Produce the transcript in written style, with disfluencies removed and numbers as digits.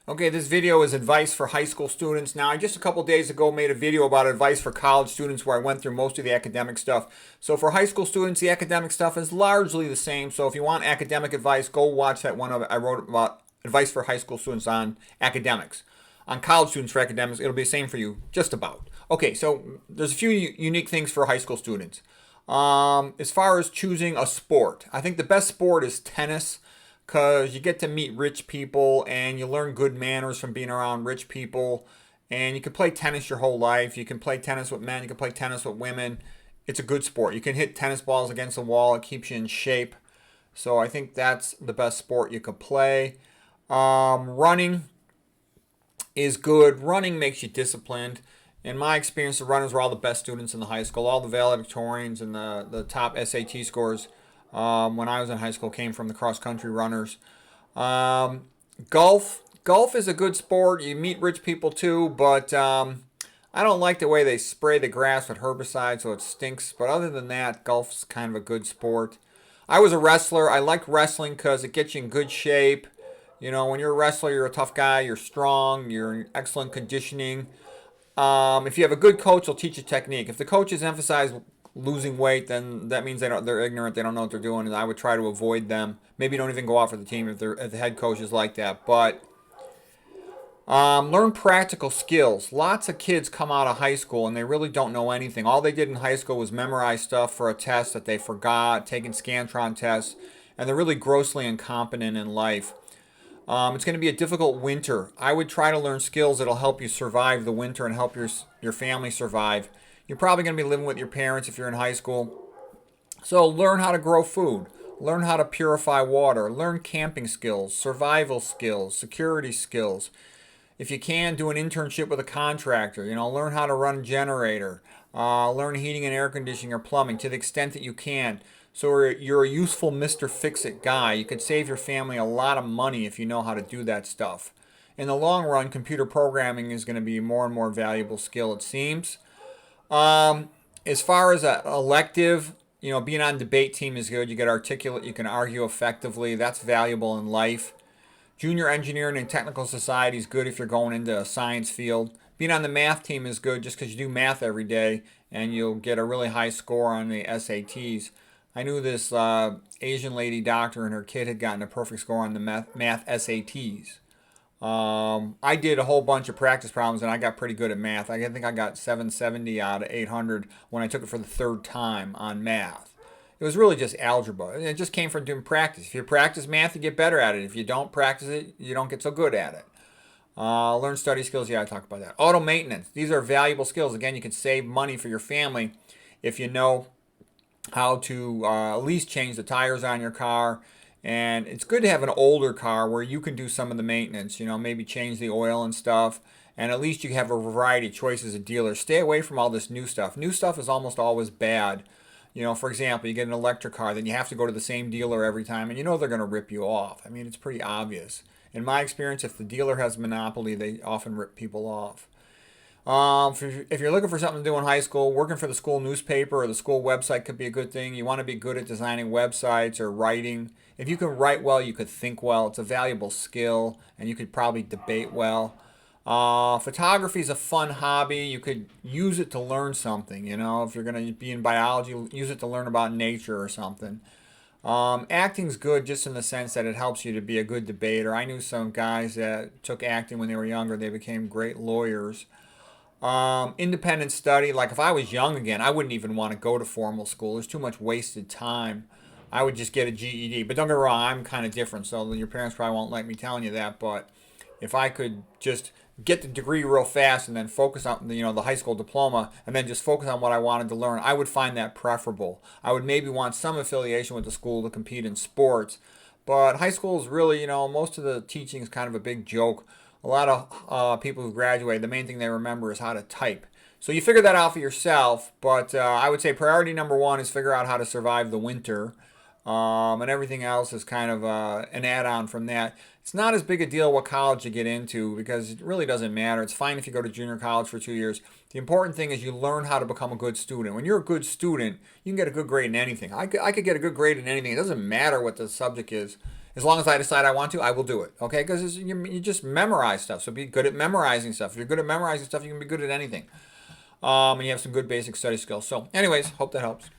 Okay, this video is advice for high school students. Now, I just a couple days ago made a video about advice for college students where I went through most of the academic stuff. So for high school students, the academic stuff is largely the same. So if you want academic advice, go watch that one I wrote about advice for high school students on academics. On college students for academics, it'll be the same for you, just about. Okay, so there's a few unique things for high school students. As far as choosing a sport, I think the best sport is tennis because you get to meet rich people and you learn good manners from being around rich people. And you can play tennis your whole life. You can play tennis with men, you can play tennis with women. It's a good sport. You can hit tennis balls against the wall, it keeps you in shape. So I think that's the best sport you could play. Running is good. Running makes you disciplined. In my experience, the runners were all the best students in the high school. All the valedictorians and the top SAT scores when I was in high school came from the cross country runners. Golf is a good sport. You meet rich people too, but I don't like the way they spray the grass with herbicide, so it stinks. But other than that, golf's kind of a good sport. I was a wrestler. I liked wrestling because it gets you in good shape. You know, when you're a wrestler, you're a tough guy. You're strong. You're in excellent conditioning. If you have a good coach, they'll teach you technique. If the coaches emphasize losing weight, then that means they're ignorant. They don't know what they're doing, and I would try to avoid them. Maybe don't even go out for the team if the head coach is like that. But learn practical skills. Lots of kids come out of high school and they really don't know anything. All they did in high school was memorize stuff for a test that they forgot, taking Scantron tests, and they're really grossly incompetent in life. It's going to be a difficult winter. I would try to learn skills that'll help you survive the winter and help your family survive. You're probably going to be living with your parents if you're in high school. So learn how to grow food. Learn how to purify water. Learn camping skills, survival skills, security skills. If you can, do an internship with a contractor. You know, learn how to run a generator. Learn heating and air conditioning or plumbing to the extent that you can. So you're a useful Mr. Fix-It guy. You could save your family a lot of money if you know how to do that stuff. In the long run, computer programming is going to be a more and more valuable skill, it seems. As far as an elective, you know, being on debate team is good. You get articulate, you can argue effectively. That's valuable in life. Junior engineering and technical society is good if you're going into a science field. Being on the math team is good just because you do math every day and you'll get a really high score on the SATs. I knew this Asian lady doctor and her kid had gotten a perfect score on the math SATs. I did a whole bunch of practice problems and I got pretty good at math. I think I got 770 out of 800 when I took it for the third time on math. It was really just algebra. It just came from doing practice. If you practice math, you get better at it. If you don't practice it, you don't get so good at it. Learn study skills. Yeah, I talked about that. Auto maintenance. These are valuable skills. Again, you can save money for your family if you know how to at least change the tires on your car. And it's good to have an older car where you can do some of the maintenance, you know, maybe change the oil and stuff. And at least you have a variety of choices of dealers. Stay away from all this new stuff. New stuff is almost always bad. You know, for example, you get an electric car, then you have to go to the same dealer every time, and you know they're going to rip you off. I mean, it's pretty obvious. In my experience, if the dealer has a monopoly, they often rip people off. If you're looking for something to do in high school, working for the school newspaper or the school website could be a good thing. You want to be good at designing websites or writing. If you can write well, you could think well. It's a valuable skill, and you could probably debate well. Photography is a fun hobby. You could use it to learn something. You know, if you're going to be in biology, use it to learn about nature or something. Acting's good just in the sense that it helps you to be a good debater. I knew some guys that took acting when they were younger. They became great lawyers. Independent study, like if I was young again, I wouldn't even want to go to formal school. There's too much wasted time. I would just get a GED. But don't get me wrong, I'm kind of different, so your parents probably won't like me telling you that. But if I could just get the degree real fast and then focus on the high school diploma and then just focus on what I wanted to learn, I would find that preferable. I would maybe want some affiliation with the school to compete in sports. But high school is really, most of the teaching is kind of a big joke. A lot of people who graduate, the main thing they remember is how to type. So you figure that out for yourself, but I would say priority number one is figure out how to survive the winter. And everything else is kind of an add-on from that. It's not as big a deal what college you get into because it really doesn't matter. It's fine if you go to junior college for 2 years. The important thing is you learn how to become a good student. When you're a good student, you can get a good grade in anything. I could get a good grade in anything. It doesn't matter what the subject is. As long as I decide I want to, I will do it. Okay, because you just memorize stuff. So be good at memorizing stuff. If you're good at memorizing stuff, you can be good at anything. And you have some good basic study skills. So anyways, hope that helps.